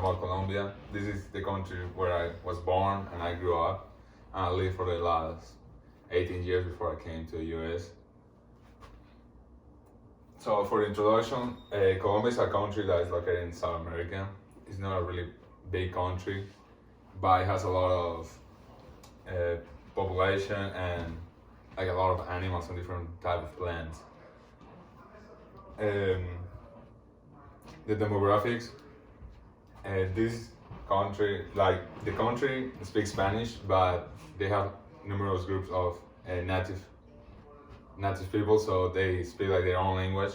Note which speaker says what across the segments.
Speaker 1: about Colombia. This is the country where I was born and I grew up. And I lived for the last 18 years before I came to the US. So for the introduction, Colombia is a country that is located in South America. It's not a really big country, but it has a lot of uh, population and like a lot of animals and different type of plants. Um, the demographics, this country, like the country speaks Spanish, but they have numerous groups of native people, so they speak like their own language.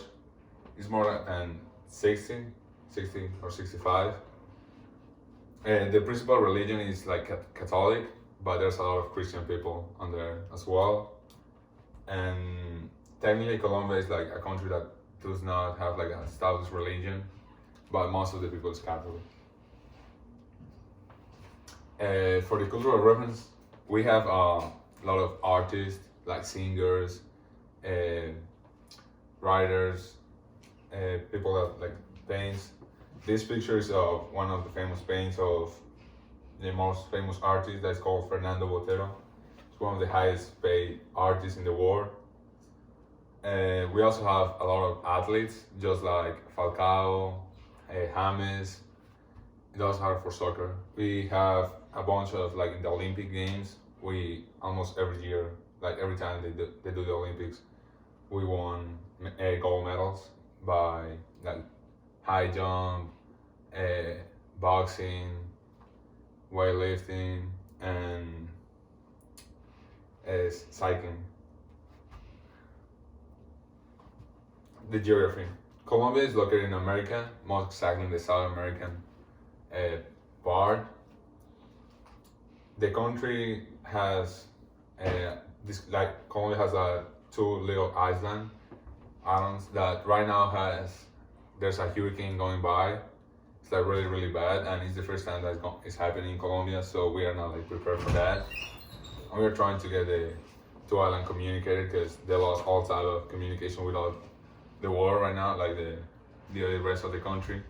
Speaker 1: It's more than 60 or 65. The principal religion is like Catholic, but there's a lot of Christian people on there as well. And technically, Colombia is like a country that does not have like a established religion, but most of the people is Catholic. For the cultural reference, we have a lot of artists, like singers, uh, writers, people that like paints. This picture is of one of the famous paints of the most famous artist that's called Fernando Botero. It's one of the highest paid artists in the world. We also have a lot of athletes, just like Falcao, James. Those are for soccer. We have a bunch of like in the Olympic Games. We almost every year, like every time they do the Olympics, we won gold medals by like high jump, boxing, weightlifting, and cycling. The geography. Colombia is located in America, most exactly in the South American uh, part. The country has this like Colombia has two little islands that right now there's a hurricane going by. It's like really bad, and it's the first time that it's happening in Colombia, so we are not like prepared for that. And we are trying to get the two island communicated because they lost all type of communication without the war right now, like the rest of the country,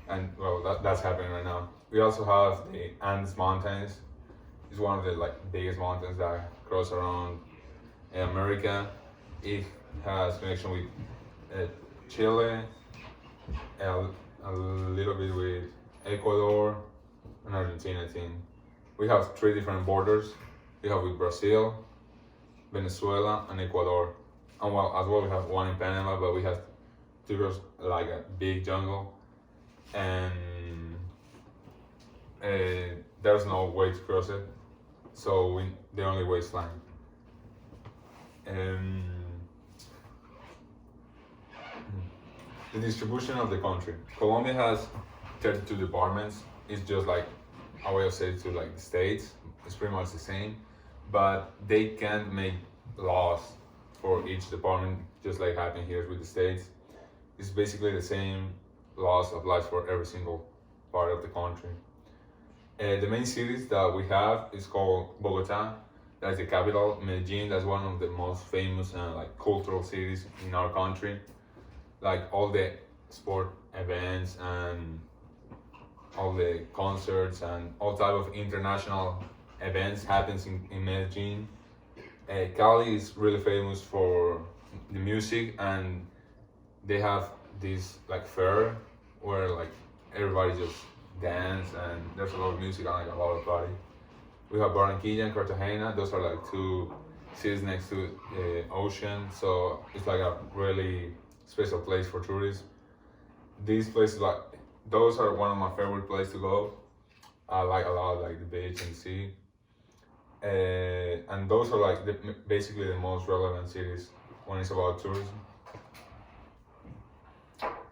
Speaker 1: and well, that's happening right now. We also have the Andes Mountains. It's one of the like biggest mountains that cross around America. It has connection with Chile, a little bit with Ecuador and Argentina. I think we have three different borders. We have with Brazil, Venezuela, and Ecuador. And well, as well, we have one in Panama, but we have to cross like a big jungle, and there's no way to cross it. So the only way is land. Um, the distribution of the country. Colombia has 32 departments. It's just like a way of saying to like the states. It's pretty much the same, but they can't make laws for each department, just like happened here with the states. It's basically the same laws applies for every single part of the country. The main cities that we have is called Bogota. That's the capital. Medellin. That's one of the most famous and like cultural cities in our country. Like all the sport events and all the concerts and all type of international events happens in Medellin. Cali is really famous for the music, and they have this like fair where like everybody just dance and there's a lot of music and like a lot of party. We have Barranquilla and Cartagena. Those are like two cities next to the ocean, so it's like a really special place for tourists. These places like those are one of my favorite places to go. I like a lot like the beach and the sea. And those are like basically the most relevant cities when it's about tourism.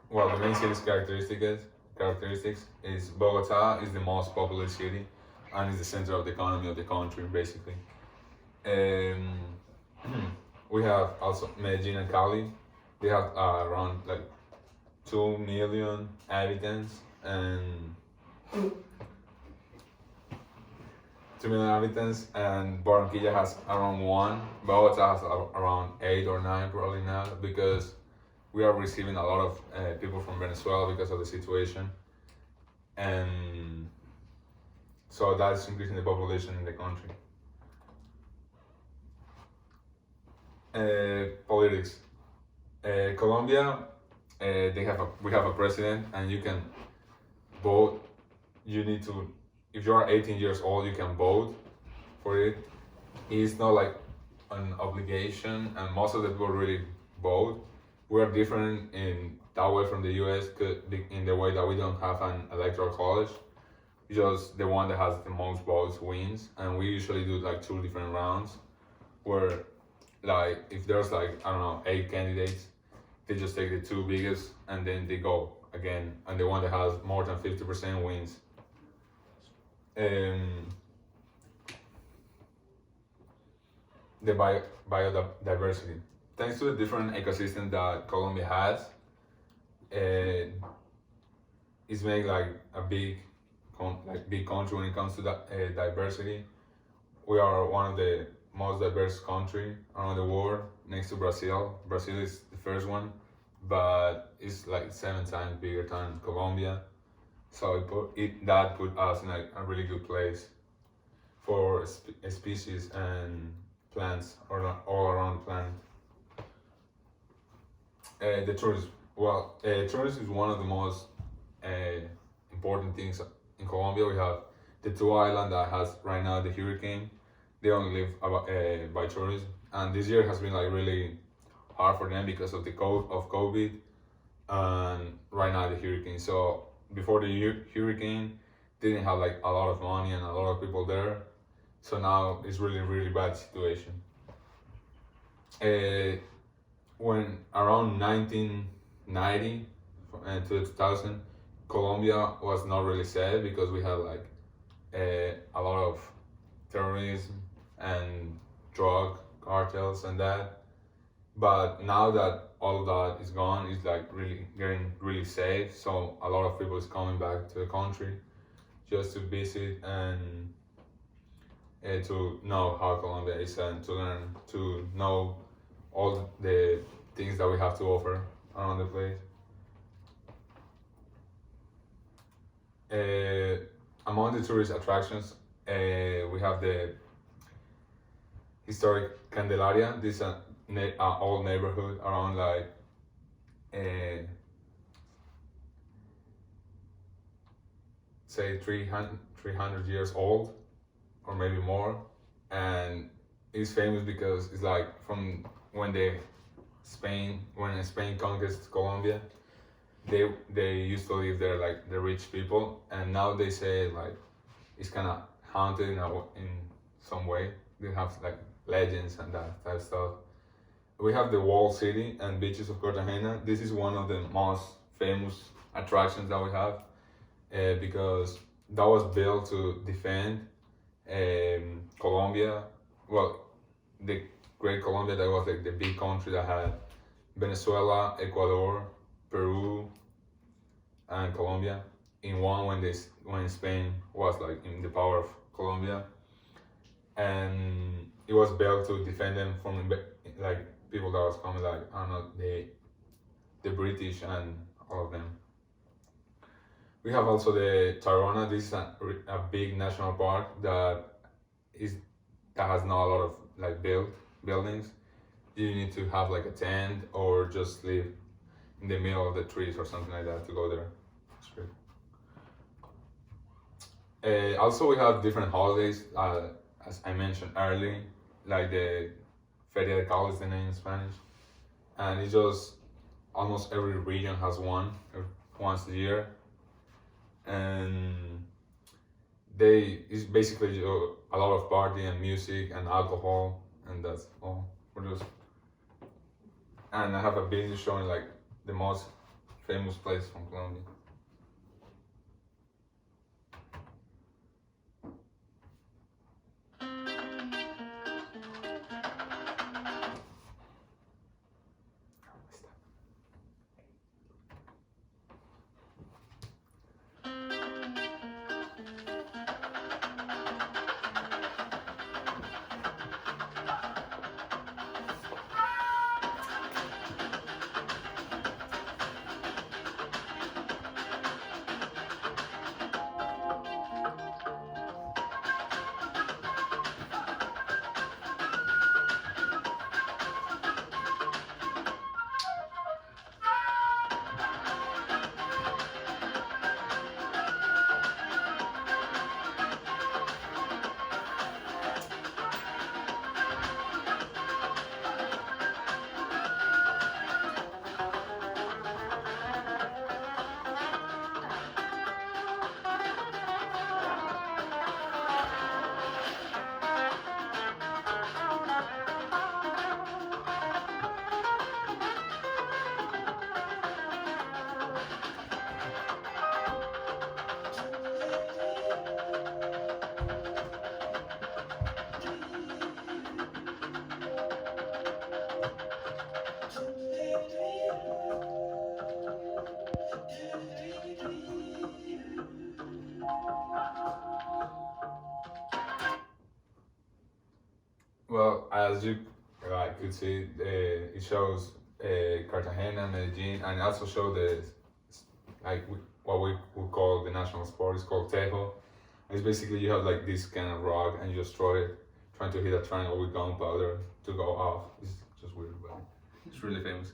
Speaker 1: Well, the main city's characteristics is Bogota is the most populous city and is the center of the economy of the country, basically. Um, we have also Medellin and Cali. They have around like 2 million inhabitants, and 2 million inhabitants, and Barranquilla has around one. Bogota has around 8 or 9 probably now, because we are receiving a lot of people from Venezuela because of the situation. and so that's increasing the population in the country. Politics. Colombia, we have a president, and you can vote. You need to, if you are 18 years old, you can vote for it. It's not like an obligation, and most of the people really vote. We are different in that way from the U.S. in the way that we don't have an electoral college. Just the one that has the most votes wins, and we usually do like two different rounds, where like if there's like I don't know 8 candidates, they just take the two biggest and then they go again, and the one that has more than 50% wins. The biodiversity. Thanks to the different ecosystem that Colombia has, it's made like a big country when it comes to diversity. We are one of the most diverse country around the world, next to Brazil. Brazil is the first one, but it's like 7 times bigger than Colombia. So that put us in a really good place for species and plants all around the planet. The tourism. Well, tourism is one of the most important things in Colombia. We have the two islands that has right now the hurricane. They only live by tourism, and this year has been like really hard for them because of the COVID, and right now the hurricane. So before the hurricane, they didn't have like a lot of money and a lot of people there. So now it's really bad situation. When around 1990 to 2000, Colombia was not really safe because we had like a lot of terrorism and drug cartels and that. But now that all of that is gone, it's like really getting really safe. So a lot of people is coming back to the country just to visit and to know how Colombia is and to learn to know all the things that we have to offer around the place. Among the tourist attractions, we have the historic Candelaria. This is an old neighborhood around like say 300 years old or maybe more, and it's famous because it's like from when Spain conquered Colombia, they used to live there like the rich people, and now they say like it's kind of haunted in some way. They have like legends and that type of stuff. We have the walled city and beaches of Cartagena. This is one of the most famous attractions that we have because that was built to defend Colombia. Well, the Great Colombia, that was like the big country that had Venezuela, Ecuador, Peru, and Colombia in one when Spain was like in the power of Colombia, and it was built to defend them from like people that was coming like I don't know the British and all of them. We have also the Tayrona. This is a big national park that has not a lot of like buildings. You need to have like a tent or just live in the middle of the trees or something like that to go there. It's great. Also, we have different holidays, as I mentioned earlier, like the Feria de Cal is the name in Spanish, and it's just almost every region has one once a year, and it's basically a lot of party and music and alcohol, and that's all. And I have a video showing like the most famous place from Colombia. Well, as you could see, it shows Cartagena, Medellin, and also show the what we would call the national sport. It's called tejo. It's basically you have like this kind of rock and you just throw it, trying to hit a triangle with gunpowder to go off. It's just weird, but it's really famous.